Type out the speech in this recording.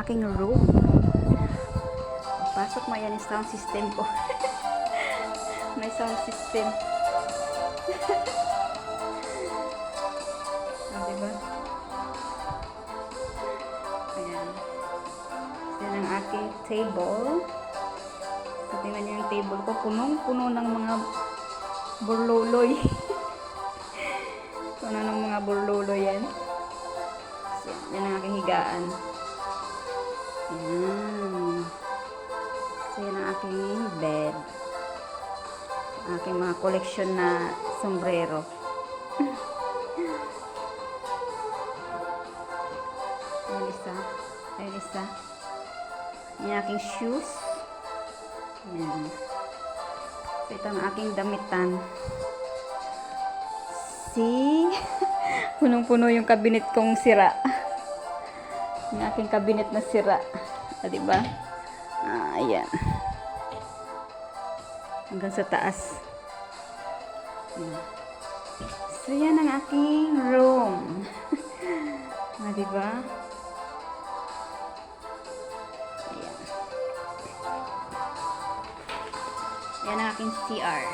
aking room. Pasok mo, yan yung sound system ko. May sound system. Diba? Ayan. Yan ang aking table. So, tingnan nyo yung table ko. Punong-puno ng mga burluloy. Puno ng mga burluloy yan. So, yan ang aking higaan. Ayan. So, yan ang aking bed. Aking mga collection na sombrero. Ayan isa. Ayan isa. Ayan aking shoes. Ayan. So, ito ang aking damitan. See? Punong-puno yung cabinet kong sira. Yung aking cabinet na sira. Diba? Ayan. Hanggang sa taas. Ayan. So, yan ang aking room. Diba? Ayan. Yan ang aking CR.